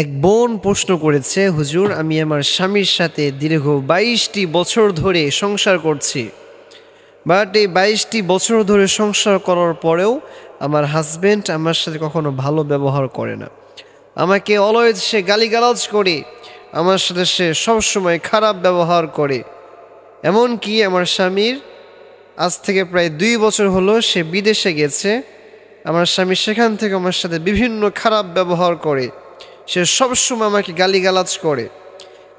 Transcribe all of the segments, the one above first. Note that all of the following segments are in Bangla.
এক বোন প্রশ্ন করেছে, হুজুর আমি আমার স্বামীর সাথে দীর্ঘ ২২টি বছর ধরে সংসার করছি, বাট এই ২২টি বছর ধরে সংসার করার পরেও আমার হাজব্যান্ড আমার সাথে কখনো ভালো ব্যবহার করে না। আমাকে অলওয়েজ সে গালিগালাজ করে, আমার সাথে সে সবসময় খারাপ ব্যবহার করে। এমনকি আমার স্বামীর আজ থেকে প্রায় ২ বছর হলো সে বিদেশে গেছে। আমার স্বামী সেখান থেকে আমার সাথে বিভিন্ন খারাপ ব্যবহার করে, সে সবসময় আমাকে গালিগালাজ করে।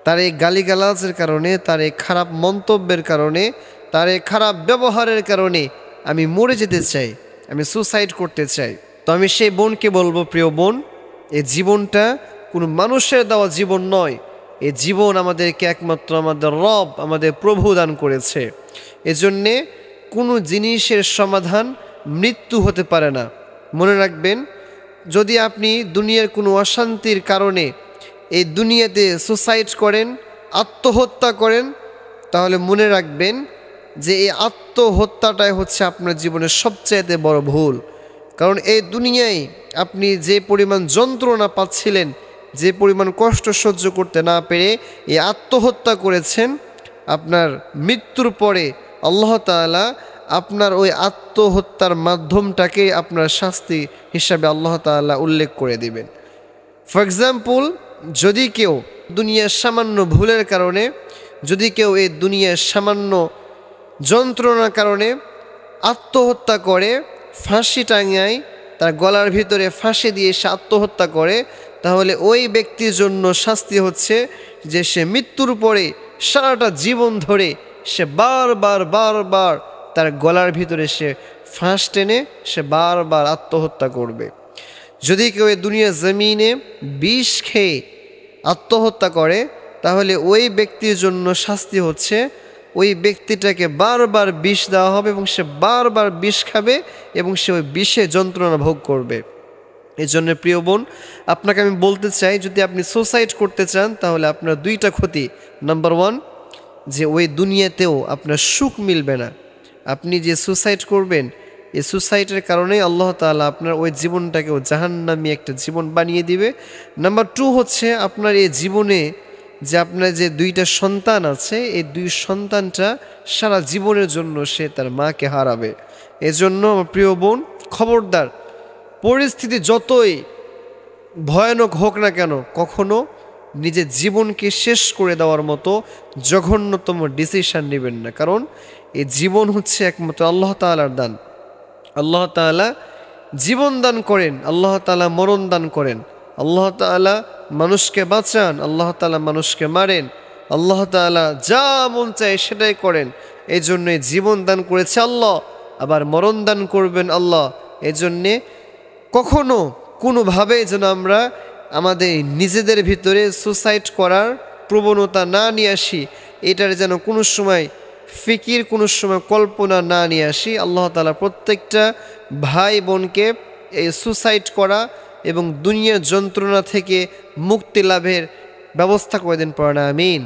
তার এই গালিগালাজের কারণে, তার এই খারাপ মন্তব্যের কারণে, তার এই খারাপ ব্যবহারের কারণে আমি মরে যেতে চাই, আমি সুসাইড করতে চাই। তো আমি সেই বোনকে বলবো, প্রিয় বোন, এই জীবনটা কোনো মানুষের দেওয়া জীবন নয়। এই জীবন আমাদেরকে একমাত্র আমাদের রব, আমাদের প্রভু দান করেছে। এজন্যে কোনো জিনিসের সমাধান মৃত্যু হতে পারে না। মনে রাখবেন, যদি আপনি দুনিয়ার কোনো অশান্তির কারণে এই দুনিয়াতে সুসাইড করেন, আত্মহত্যা করেন, তাহলে মনে রাখবেন যে এই আত্মহত্যাটাই হচ্ছে আপনার জীবনের সবচাইতে বড় ভুল। কারণ এই দুনিয়ায় আপনি যে পরিমাণ যন্ত্রণা পাচ্ছিলেন, যে পরিমাণ কষ্ট সহ্য করতে না পেরে এই আত্মহত্যা করেছেন, আপনার মৃত্যুর পরে আল্লাহ তাআলা আপনার ওই আত্মহত্যার মাধ্যমটাকে আপনার শাস্তি হিসাবে আল্লাহ তাআলা উল্লেখ করে দিবেন। ফর এক্সাম্পল, যদি কেউ দুনিয়ার সামান্য ভুলের কারণে, যদি কেউ এই দুনিয়ার সামান্য যন্ত্রণার কারণে আত্মহত্যা করে, ফাঁসি টাঙায়, তার গলার ভিতরে ফাঁসি দিয়ে সে আত্মহত্যা করে, তাহলে ওই ব্যক্তির জন্য শাস্তি হচ্ছে যে সে মৃত্যুর পরে সারাটা জীবন ধরে সে বারবার বারবার তার গলার ভিতরে সে ফাঁস টেনে সে বারবার আত্মহত্যা করবে। যদি কেউ এই দুনিয়ার জমিনে বিষ খেয়ে আত্মহত্যা করে, তাহলে ওই ব্যক্তির জন্য শাস্তি হচ্ছে ওই ব্যক্তিটাকে বারবার বিষ দেওয়া হবে এবং সে বারবার বিষ খাবে এবং সে ওই বিষে যন্ত্রণা ভোগ করবে। এই জন্য প্রিয় বোন, আপনাকে আমি বলতে চাই, যদি আপনি সুসাইড করতে চান তাহলে আপনার দুইটা ক্ষতি। নাম্বার 1, যে ওই দুনিয়াতেও আপনার সুখ মিলবে না। আপনি যে সুসাইড করবেন, এই সুসাইডের কারণেই আল্লাহ তাআলা আপনার ওই জীবনটাকেও জাহান্নামী একটা জীবন বানিয়ে দিবে। নাম্বার 2 হচ্ছে, আপনার এই জীবনে যে আপনার যে 2টা সন্তান আছে, এই 2 সন্তানটা সারা জীবনের জন্য সে তার মাকে হারাবে। এজন্য আমার প্রিয় বোন, খবরদার, পরিস্থিতি যতই ভয়ানক হোক না কেন, কখনো নিজের জীবনকে শেষ করে দেওয়ার মতো জঘন্যতম ডিসিশন নেবেন না। কারণ এই জীবন হচ্ছে একমাত্র আল্লাহ তাআলার দান। আল্লাহ তাআলা জীবন দান করেন, আল্লাহ তাআলা মরণ দান করেন, আল্লাহ তাআলা মানুষকে বাঁচান, আল্লাহ তাআলা মানুষকে মারেন, আল্লাহ তাআলা যা মন চায় সেটাই করেন। এই জন্যে জীবন দান করেছে আল্লাহ, আবার মরণ দান করবেন আল্লাহ। এজন্যে কখনো কোনোভাবে যেন আমরা আমাদের নিজেদের ভিতরে সুসাইড করার প্রবণতা না নিয়ে আসি, এটার যেন কোনো সময় ফিকির, কোনো সময় কল্পনা না নিয়ে আসি। আল্লাহ তাআলা প্রত্যেকটা ভাই বোনকে এই সুসাইড করা এবং দুনিয়ার যন্ত্রণা থেকে মুক্তি লাভের ব্যবস্থা করে দেন। পড়া আমিন।